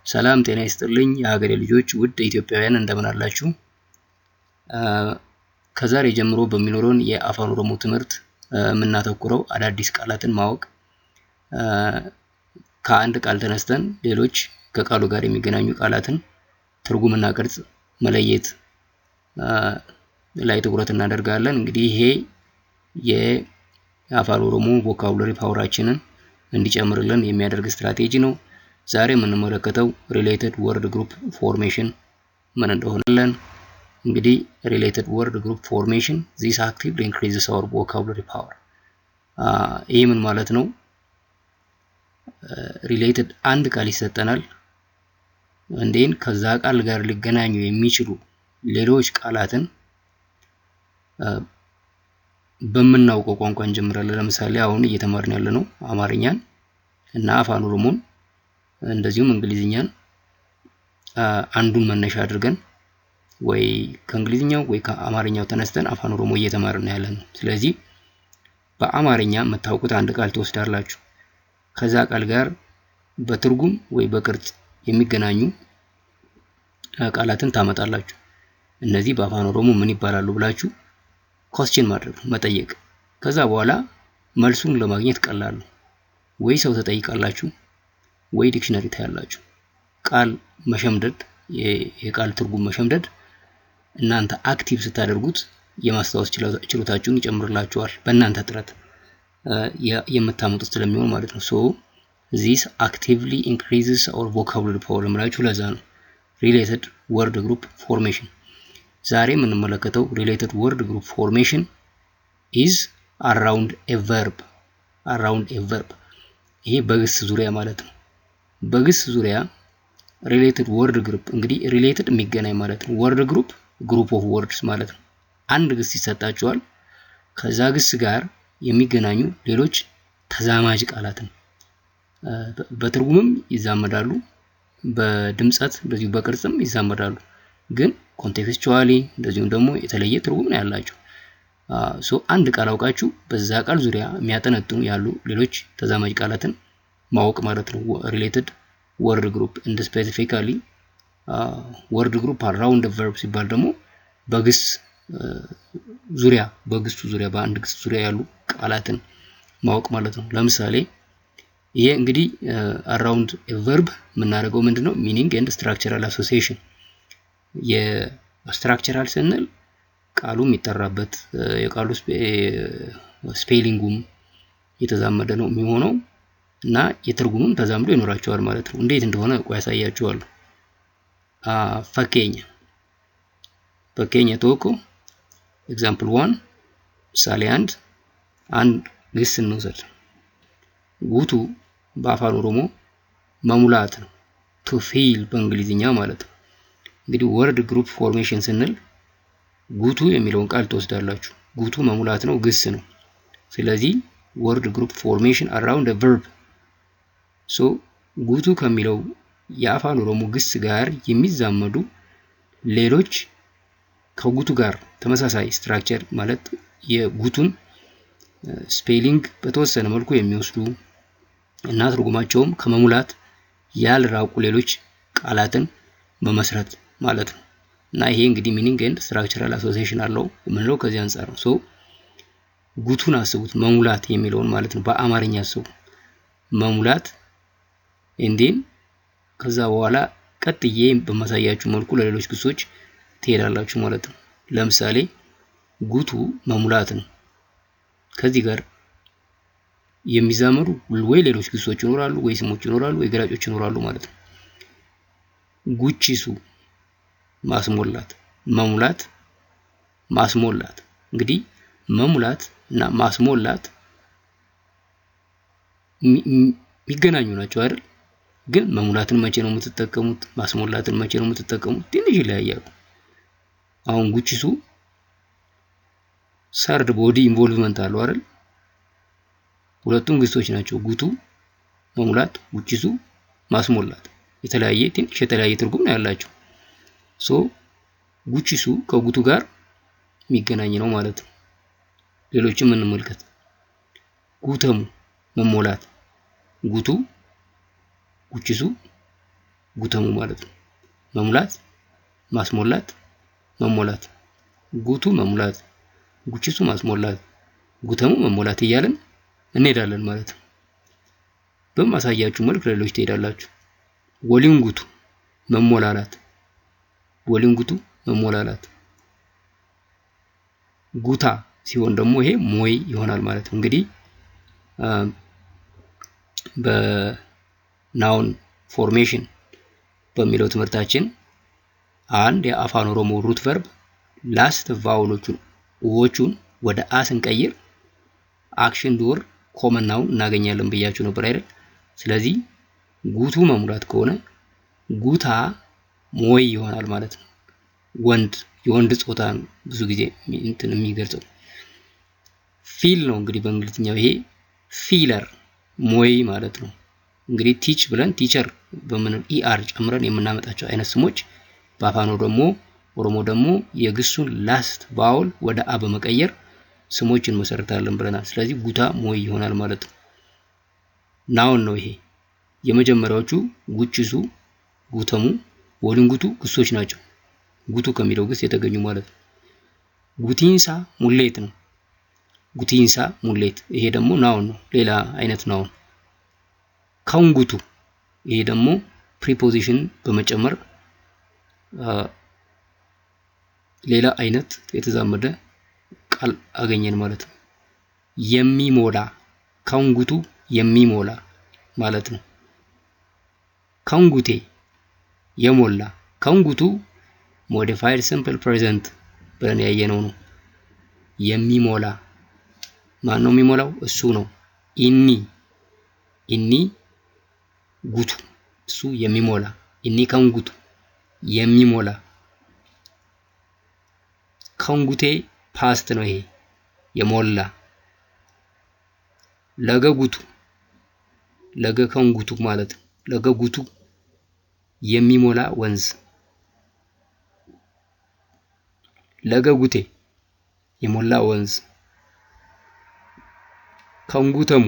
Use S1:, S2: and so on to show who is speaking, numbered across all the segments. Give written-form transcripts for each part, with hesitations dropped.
S1: ሰላም ጤና ይስጥልኝ የሀገሬ ልጆች ውድ ኢትዮጵያውያን እንደምን አላችሁ? ከዛሬ ጀምሮ በሚኖረን የአፋን ኦሮሞ ትምህርት የምናተኩረው አዳዲስ ቃላትን ማወቅ፣ ከአንድ ቃል ተነስተን ሌሎች ከቃሉ ጋር የሚገናኙ ቃላትን ትርጉምና ቅርጽ መለየት ላይ ትኩረት እናደርጋለን። እንግዲህ ይሄ የአፋን ኦሮሞ ቮካቡላሪ ፓወራችንን እንዲጨምርልን የሚያደርግ ስትራቴጂ ነው። ዛሬ የምንመለከተው ሪሌትድ ወርድ ግሩፕ ፎርሜሽን ምን እንደሆነ እንግዲህ ሪሌትድ ወርድ ግሩፕ ፎርሜሽን this actively increases our vocabulary power። ይሄ ምን ማለት ነው? ሪሌትድ አንድ ቃል ይሰጠናል፣ እንዴን ከዛ ቃል ጋር ሊገናኙ የሚችሉ ሌሎች ቃላትን በምናውቀው ቋንቋ እንጀምራለን። ለምሳሌ አሁን እየተማርን ያለነው አማርኛን እና አፋን ኦሮሞን እንደዚሁም እንግሊዝኛን አንዱን መነሻ አድርገን ወይ ከእንግሊዝኛው ወይ ከአማርኛው ተነስተን አፋን ኦሮሞ እየተማርን ያለነው። ስለዚህ በአማርኛ የምታውቁት አንድ ቃል ትወስዳላችሁ፣ ከዛ ቃል ጋር በትርጉም ወይ በቅርጽ የሚገናኙ ቃላትን ታመጣላችሁ። እነዚህ በአፋን ኦሮሞ ምን ይባላሉ ብላችሁ ኳስችን ማድረግ መጠየቅ። ከዛ በኋላ መልሱን ለማግኘት ቀላል ነው። ወይ ሰው ተጠይቃላችሁ ወይ ዲክሽነሪ ታያላችሁ። ቃል መሸምደድ የቃል ትርጉም መሸምደድ እናንተ አክቲቭ ስታደርጉት የማስታወስ ችሎታችሁን ይጨምርላችኋል። በእናንተ ጥረት የምታመጡት ስለሚሆን ማለት ነው። so this actively increases our vocabulary power ማለት ለዛ ነው related word group formation። ዛሬ የምንመለከተው related word group formation is around a verb ይሄ በግስ ዙሪያ ማለት ነው። በግስ ዙሪያ ሪሌትድ ወርድ ግሩፕ እንግዲህ ሪሌትድ የሚገናኝ ማለት ነው። ወርድ ግሩፕ ግሩፕ ኦፍ ወርድስ ማለት ነው። አንድ ግስ ይሰጣቸዋል፣ ከዛ ግስ ጋር የሚገናኙ ሌሎች ተዛማጅ ቃላትን በትርጉምም ይዛመዳሉ፣ በድምጸት እንደዚሁ በቅርጽም ይዛመዳሉ። ግን ኮንቴክስቹዋሊ እንደዚሁም ደግሞ የተለየ ትርጉም ነው ያላቸው። አንድ ቃል አውቃችሁ በዛ ቃል ዙሪያ የሚያጠነጥኑ ያሉ ሌሎች ተዛማጅ ቃላትን ማወቅ ማለት ነው ሪሌትድ ወርድ ግሩፕ። እንደ ስፔሲፊካሊ ወርድ ግሩፕ አራውንድ ቨርብ ሲባል ደግሞ በግስ ዙሪያ በአንድ ግስ ዙሪያ ያሉ ቃላትን ማወቅ ማለት ነው። ለምሳሌ ይሄ እንግዲህ አራውንድ ቨርብ የምናደርገው ምንድነው? ሚኒንግ ኤንድ ስትራክቸራል አሶሲዬሽን። የስትራክቸራል ስንል ቃሉ የሚጠራበት የቃሉ ስፔሊንጉም የተዛመደ ነው የሚሆነው እና የትርጉሙም ተዛምዶ ይኖራቸዋል ማለት ነው። እንዴት እንደሆነ ያሳያችኋለሁ። ፈኬኛ ቶኮ ኤግዛምፕል 1 ምሳሌ አንድ ግስ እንውሰድ። ጉቱ በአፋን ኦሮሞ መሙላት ነው፣ ቱ ፊል በእንግሊዝኛ ማለት ነው። እንግዲህ ወርድ ግሩፕ ፎርሜሽን ስንል ጉቱ የሚለውን ቃል ትወስዳላችሁ። ጉቱ መሙላት ነው፣ ግስ ነው። ስለዚህ ወርድ ግሩፕ ፎርሜሽን አራውንድ a verb ጉቱ ከሚለው የአፋን ኦሮሞ ግስ ጋር የሚዛመዱ ሌሎች ከጉቱ ጋር ተመሳሳይ ስትራክቸር ማለት የጉቱን ስፔሊንግ በተወሰነ መልኩ የሚወስዱ እና ትርጉማቸውም ከመሙላት ያልራቁ ሌሎች ቃላትን መመስረት ማለት ነው። እና ይሄ እንግዲህ ሚኒንግ ኤንድ ስትራክቸራል አሶሲዬሽን አለው የምንለው ከዚህ አንፃር ነው። ጉቱን አስቡት፣ መሙላት የሚለውን ማለት ነው። በአማርኛ አስቡ፣ መሙላት እንዴን ከዛ በኋላ ቀጥዬ በማሳያችሁ መልኩ ለሌሎች ግሶች ትሄዳላችሁ ማለት ነው። ለምሳሌ ጉቱ መሙላት ነው። ከዚህ ጋር የሚዛመዱ ወይ ሌሎች ግሶች ይኖራሉ፣ ወይ ስሞች ይኖራሉ፣ ወይ ገላጮች ይኖራሉ ማለት ነው። ጉቺሱ ማስሞላት፣ መሙላት፣ ማስሞላት። እንግዲህ መሙላት እና ማስሞላት የሚገናኙ ናቸው አይደል? ግን መሙላትን መቼ ነው የምትጠቀሙት? ማስሞላትን መቼ ነው የምትጠቀሙት? ትንሽ ይለያያሉ። አሁን ጉቺሱ ሰርድ ቦዲ ኢንቮልቭመንት አለው አይደል? ሁለቱም ግሶች ናቸው። ጉቱ መሙላት፣ ጉቺሱ ማስሞላት። ትንሽ የተለያየ ትርጉም ነው ያላቸው። ጉቺሱ ከጉቱ ጋር የሚገናኝ ነው ማለት ነው። ሌሎችም እንመልከት። ጉተሙ መሞላት፣ ጉቱ፣ ጉቺሱ ጉተሙ ማለት ነው። መሙላት፣ ማስሞላት፣ መሞላት፣ ጉቱ መሙላት፣ ጉቺሱ ማስሞላት፣ ጉተሙ መሞላት እያለን እንሄዳለን ማለት ነው። በማሳያችሁ መልክ ሌሎች ትሄዳላችሁ። ወሊንጉቱ መሞላላት፣ ወሊንጉቱ መሞላላት። ጉታ ሲሆን ደግሞ ይሄ ሞይ ይሆናል ማለት ነው። እንግዲህ በናውን ፎርሜሽን በሚለው ትምህርታችን አንድ የአፋን ኦሮሞ ሩት ቨርብ ላስት ቫውሎቹን ዎቹን ወደ አ ስንቀይር አክሽን ዶር ኮመን ናውን እናገኛለን ብያችሁ ነበር አይደል? ስለዚህ ጉቱ መሙላት ከሆነ ጉታ ሞይ ይሆናል ማለት ነው። ወንድ የወንድ ጾታን ብዙ ጊዜ እንትን የሚገልጸው ፊል ነው። እንግዲህ በእንግሊዝኛው ይሄ ፊለር ሞይ ማለት ነው። እንግዲህ ቲች ብለን ቲቸር በምን ኢአር ጨምረን የምናመጣቸው አይነት ስሞች በአፋን ኦሮሞ ደግሞ የግሱን ላስት ቫውል ወደ አ በመቀየር ስሞችን መሰረታለን ብለናል። ስለዚህ ጉታ ሞይ ይሆናል ማለት ነው። ናውን ነው ይሄ። የመጀመሪያዎቹ ጉቺሱ፣ ጉተሙ፣ ወሊንጉቱ ግሶች ናቸው። ጉቱ ከሚለው ግስ የተገኙ ማለት ነው። ጉቲንሳ ሙሌት ነው። ጉቲንሳ ሙሌት፣ ይሄ ደግሞ ናውን ነው፣ ሌላ አይነት ናውን። ካውንጉቱ፣ ይሄ ደግሞ ፕሪፖዚሽን በመጨመር ሌላ አይነት የተዛመደ ቃል አገኘን ማለት ነው። የሚሞላ፣ ካውንጉቱ የሚሞላ ማለት ነው። ካውንጉቴ የሞላ፣ ካውንጉቱ ሞዲፋይድ ሲምፕል ፕሬዘንት ብለን ያየነው ነው። የሚሞላ ማን ነው የሚሞላው? እሱ ነው። ኢኒ ጉቱ፣ እሱ የሚሞላ። ኢኒ ካውንጉቱ የሚሞላ። ካውንጉቴ ፓስት ነው ይሄ የሞላ። ለገጉቱ፣ ለገ ካውንጉቱ ማለት ነው። ለገጉቱ የሚሞላ ወንዝ። ለገጉቴ የሞላ ወንዝ። ካውንጉተሙ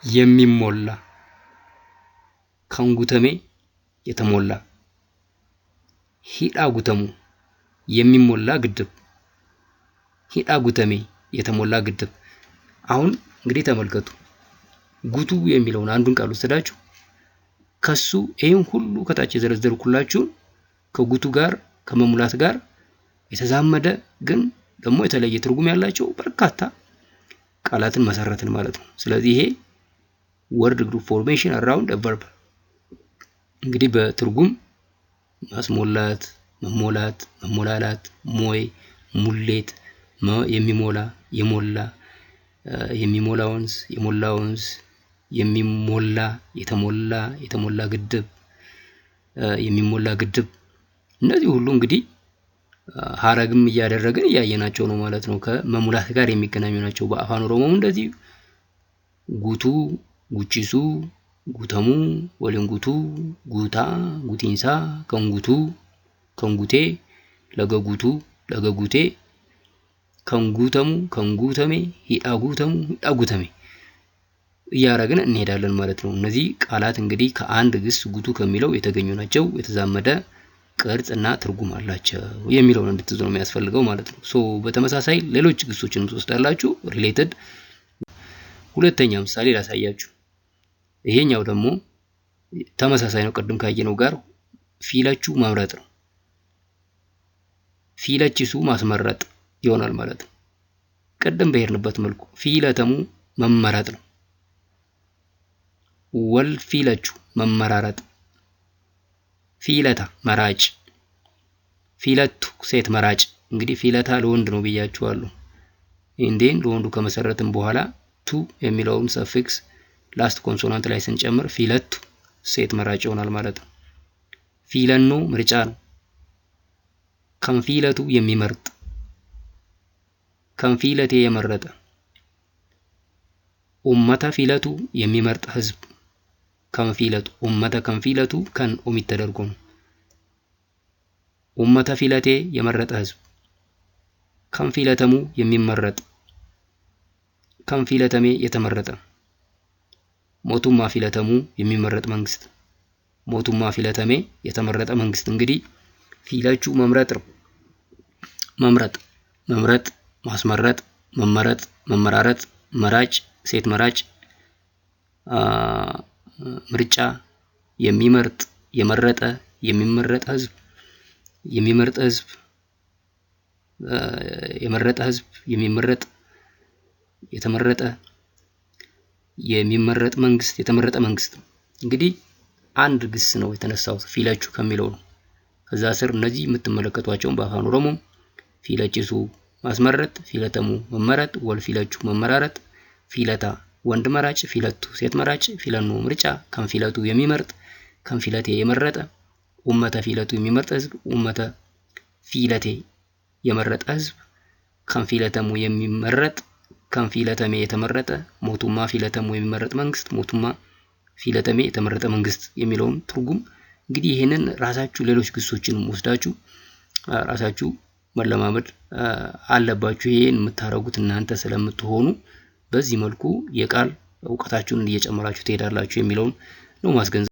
S1: የሚሞላ፣ ካውንጉተሜ የተሞላ። ሂዳ ጉተሙ የሚሞላ ግድብ፣ ሂዳ ጉተሜ የተሞላ ግድብ። አሁን እንግዲህ ተመልከቱ፣ ጉቱ የሚለውን አንዱን ቃል ወስዳችሁ ከሱ ይሄን ሁሉ ከታች የዘረዘርኩላችሁን ከጉቱ ጋር ከመሙላት ጋር የተዛመደ ግን ደግሞ የተለየ ትርጉም ያላቸው በርካታ ቃላትን መሰረትን ማለት ነው። ስለዚህ ይሄ ወርድ ግሩፕ ፎርሜሽን አራውንድ አ ቨርብ እንግዲህ በትርጉም ማስሞላት፣ መሞላት፣ መሞላላት፣ ሞይ፣ ሙሌት፣ የሚሞላ፣ የሞላ፣ የሚሞላ ወንዝ፣ የሞላ ወንዝ፣ የሚሞላ፣ የተሞላ፣ የተሞላ ግድብ፣ የሚሞላ ግድብ። እነዚህ ሁሉ እንግዲህ ሀረግም እያደረግን እያየናቸው ነው ማለት ነው። ከመሙላት ጋር የሚገናኙ ናቸው። በአፋን ኦሮሞም እንደዚህ ጉቱ፣ ጉቺሱ፣ ጉተሙ፣ ወሊንጉቱ፣ ጉታ፣ ጉቲንሳ፣ ከንጉቱ፣ ከንጉቴ፣ ለገጉቱ፣ ለገጉቴ፣ ከንጉተሙ፣ ከንጉተሜ፣ ሂዳጉተሙ፣ ሂዳጉተሜ እያደረግን እንሄዳለን ማለት ነው። እነዚህ ቃላት እንግዲህ ከአንድ ግስ ጉቱ ከሚለው የተገኙ ናቸው። የተዛመደ ቅርጽና ትርጉም አላቸው የሚለውን እንድትይዙ ነው የሚያስፈልገው ማለት ነው። ሶ በተመሳሳይ ሌሎች ግሶችንም ትወስዳላችሁ ሪሌትድ። ሁለተኛ ምሳሌ ላሳያችሁ። ይሄኛው ደግሞ ተመሳሳይ ነው፣ ቅድም ካየነው ጋር ፊለቹ መምረጥ ነው። ፊለችሱ ማስመረጥ ይሆናል ማለት ነው። ቅድም በሄድንበት መልኩ ፊለተሙ መመረጥ ነው። ወል ፊለቹ መመራረጥ። ፊለታ መራጭ፣ ፊለቱ ሴት መራጭ። እንግዲህ ፊለታ ለወንድ ነው ብያችኋለሁ። እንዴን ለወንዱ ከመሰረትም በኋላ ቱ የሚለውን ሰፊክስ ላስት ኮንሶናንት ላይ ስንጨምር ፊለቱ ሴት መራጭ ይሆናል ማለት ነው። ፊለኖ ምርጫ ነው። ከንፊለቱ የሚመርጥ፣ ከንፊለቴ የመረጠ። ኡመተ ፊለቱ የሚመርጥ ህዝብ። ከንፊለቱ ኡመተ ከንፊለቱ ከን ኦሚት ተደርጎ ነው። ኡመተ ፊለቴ የመረጠ ህዝብ። ከንፊለተሙ የሚመረጥ፣ ከንፊለተሜ የተመረጠ። ሞቱማ ፊለተሙ የሚመረጥ መንግስት። ሞቱማ ፊለተሜ የተመረጠ መንግስት። እንግዲህ ፊለቹ መምረጥ ነው። መምረጥ፣ ማስመረጥ፣ መመረጥ፣ መመራረጥ፣ መራጭ፣ ሴት መራጭ፣ ምርጫ፣ የሚመርጥ፣ የመረጠ፣ የሚመረጥ ህዝብ፣ የሚመርጥ ህዝብ፣ የመረጠ ህዝብ፣ የሚመረጥ፣ የተመረጠ፣ የሚመረጥ መንግስት፣ የተመረጠ መንግስት። እንግዲህ አንድ ግስ ነው የተነሳው ፊለቹ ከሚለው ነው። ከዛ ስር እነዚህ የምትመለከቷቸውን በአፋን ኦሮሞ ፊለቺሱ ማስመረጥ፣ ፊለተሙ መመረጥ፣ ወል ፊለቹ መመራረጥ፣ ፊለታ ወንድ መራጭ፣ ፊለቱ ሴት መራጭ፣ ፊለኑ ምርጫ፣ ከንፊለቱ የሚመርጥ፣ ከንፊለቴ የመረጠ፣ ኡመተ ፊለቱ የሚመርጥ ህዝብ፣ ኡመተ ፊለቴ የመረጠ ህዝብ፣ ከንፊለተሙ የሚመረጥ፣ ከንፊለተሜ የተመረጠ፣ ሞቱማ ፊለተሙ የሚመረጥ መንግስት፣ ሞቱማ ፊለተሜ የተመረጠ መንግስት የሚለውን ትርጉም እንግዲህ ይሄንን ራሳችሁ ሌሎች ግሶችን ወስዳችሁ ራሳችሁ መለማመድ አለባችሁ። ይሄን የምታረጉት እናንተ ስለምትሆኑ በዚህ መልኩ የቃል እውቀታችሁን እየጨመራችሁ ትሄዳላችሁ የሚለውን ነው ማስገንዘብ